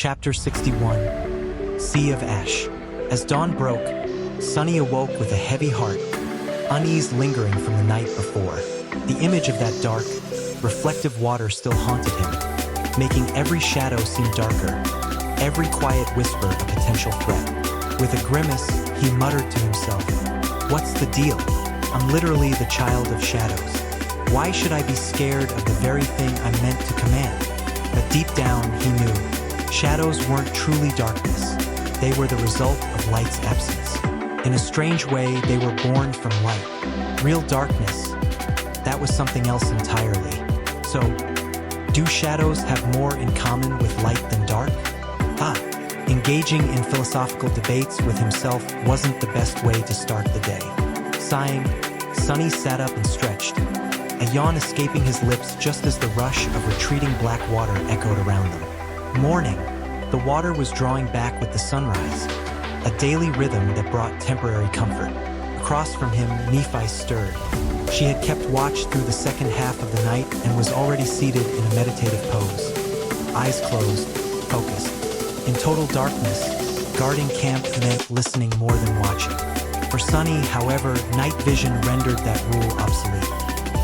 Chapter 61, Sea of Ash. As dawn broke, Sunny awoke with a heavy heart, unease lingering from the night before. The image of that dark, reflective water still haunted him, making every shadow seem darker, every quiet whisper a potential threat. With a grimace, he muttered to himself, "What's the deal? I'm literally the child of shadows. Why should I be scared of the very thing I'm meant to command?" But deep down, he knew, shadows weren't truly darkness. They were the result of light's absence. In a strange way, they were born from light. Real darkness, that was something else entirely. So, do shadows have more in common with light than dark? Engaging in philosophical debates with himself wasn't the best way to start the day. Sighing, Sunny sat up and stretched, a yawn escaping his lips just as the rush of retreating black water echoed around them. Morning, the water was drawing back with the sunrise, a daily rhythm that brought temporary comfort. Across from him, Nephi stirred. She had kept watch through the second half of the night and was already seated in a meditative pose. Eyes closed, focused. In total darkness, guarding camp meant listening more than watching. For Sunny, however, night vision rendered that rule obsolete.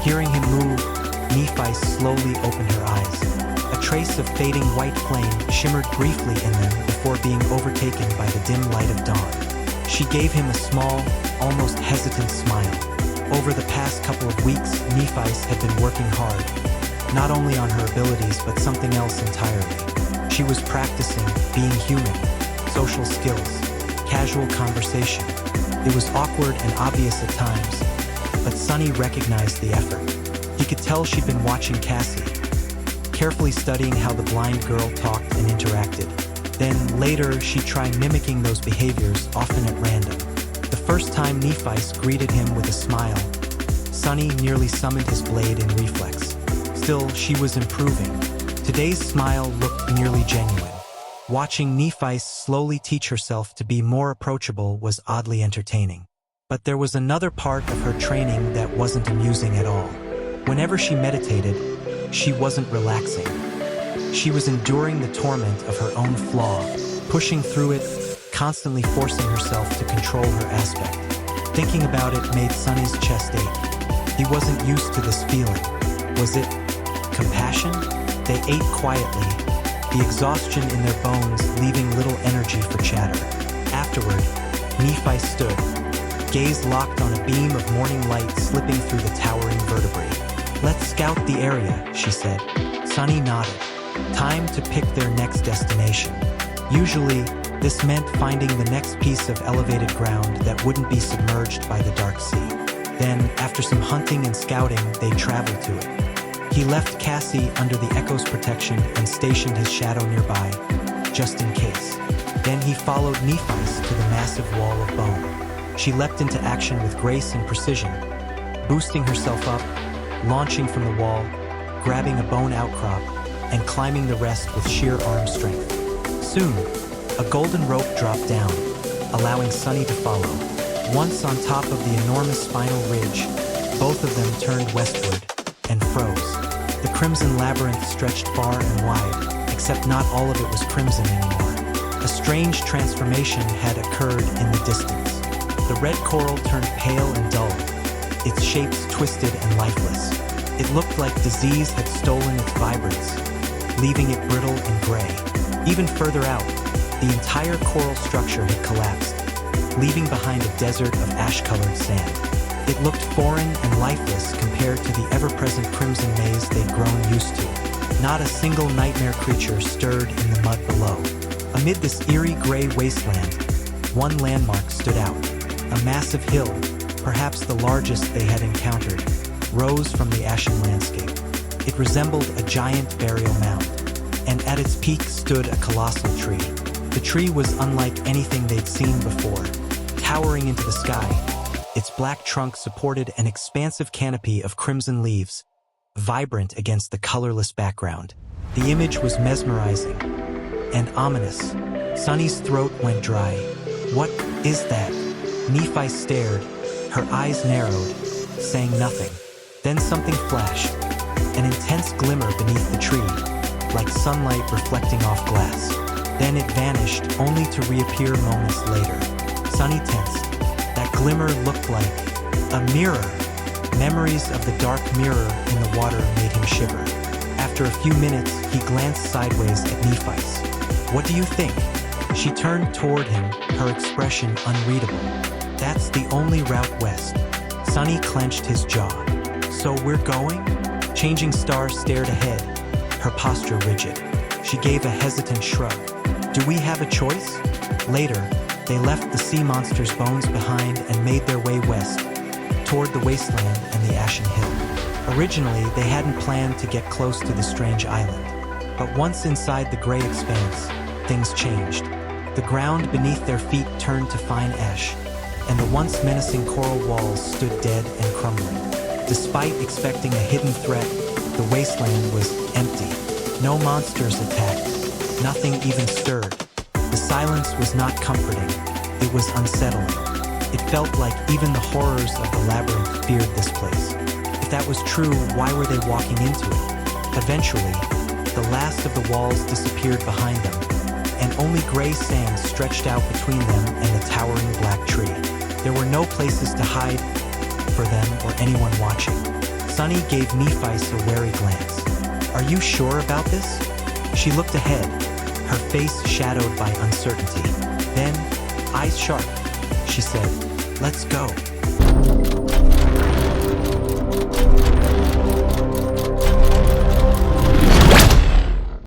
Hearing him move, Nephi slowly opened her eyes. A trace of fading white flame shimmered briefly in them before being overtaken by the dim light of dawn. She gave him a small, almost hesitant smile. Over the past couple of weeks, Nephi had been working hard, not only on her abilities but something else entirely. She was practicing being human, social skills, casual conversation. It was awkward and obvious at times, but Sunny recognized the effort. He could tell she'd been watching Cassie, carefully studying how the blind girl talked and interacted. Then later, she'd try mimicking those behaviors, often at random. The first time Nephi greeted him with a smile, Sunny nearly summoned his blade in reflex. Still, she was improving. Today's smile looked nearly genuine. Watching Nephi slowly teach herself to be more approachable was oddly entertaining. But there was another part of her training that wasn't amusing at all. Whenever she meditated, she wasn't relaxing. She was enduring the torment of her own flaw, pushing through it, constantly forcing herself to control her aspect. Thinking about it made Sunny's chest ache. He wasn't used to this feeling. Was it compassion? They ate quietly, the exhaustion in their bones leaving little energy for chatter. Afterward, Nephi stood, gaze locked on a beam of morning light slipping through the towering vertebrae. "Let's scout the area," she said. Sunny nodded. Time to pick their next destination. Usually, this meant finding the next piece of elevated ground that wouldn't be submerged by the dark sea. Then, after some hunting and scouting, they traveled to it. He left Cassie under the Echo's protection and stationed his shadow nearby, just in case. Then he followed Nephi's to the massive wall of bone. She leapt into action with grace and precision, boosting herself up, launching from the wall, grabbing a bone outcrop, and climbing the rest with sheer arm strength. Soon, a golden rope dropped down, allowing Sunny to follow. Once on top of the enormous spinal ridge, both of them turned westward and froze. The crimson labyrinth stretched far and wide, except not all of it was crimson anymore. A strange transformation had occurred in the distance. The red coral turned pale and dull, its shapes twisted and lifeless. It looked like disease had stolen its vibrance, leaving it brittle and gray. Even further out, the entire coral structure had collapsed, leaving behind a desert of ash-colored sand. It looked foreign and lifeless compared to the ever-present crimson maze they'd grown used to. Not a single nightmare creature stirred in the mud below. Amid this eerie gray wasteland, one landmark stood out. A massive hill, perhaps the largest they had encountered, rose from the ashen landscape. It resembled a giant burial mound, and at its peak stood a colossal tree. The tree was unlike anything they'd seen before. Towering into the sky, its black trunk supported an expansive canopy of crimson leaves, vibrant against the colorless background. The image was mesmerizing and ominous. Sunny's throat went dry. "What is that?" Nephi stared, her eyes narrowed, saying nothing. Then something flashed, an intense glimmer beneath the tree, like sunlight reflecting off glass. Then it vanished, only to reappear moments later. Sunny tensed. That glimmer looked like a mirror. Memories of the dark mirror in the water made him shiver. After a few minutes, he glanced sideways at Nephice. "What do you think?" She turned toward him, her expression unreadable. "That's the only route west." Sunny clenched his jaw. "So we're going?" Changing Star stared ahead, her posture rigid. She gave a hesitant shrug. "Do we have a choice?" Later, they left the sea monster's bones behind and made their way west, toward the wasteland and the Ashen Hill. Originally, they hadn't planned to get close to the strange island. But once inside the gray expanse, things changed. The ground beneath their feet turned to fine ash, and the once menacing coral walls stood dead and crumbling. Despite expecting a hidden threat, the wasteland was empty. No monsters attacked. Nothing even stirred. The silence was not comforting. It was unsettling. It felt like even the horrors of the labyrinth feared this place. If that was true, why were they walking into it? Eventually, the last of the walls disappeared behind them, and only gray sand stretched out between them and the towering black tree. There were no places to hide for them or anyone watching. Sunny gave Nephice a wary glance. "Are you sure about this?" She looked ahead, her face shadowed by uncertainty. Then, eyes sharp, she said, "Let's go."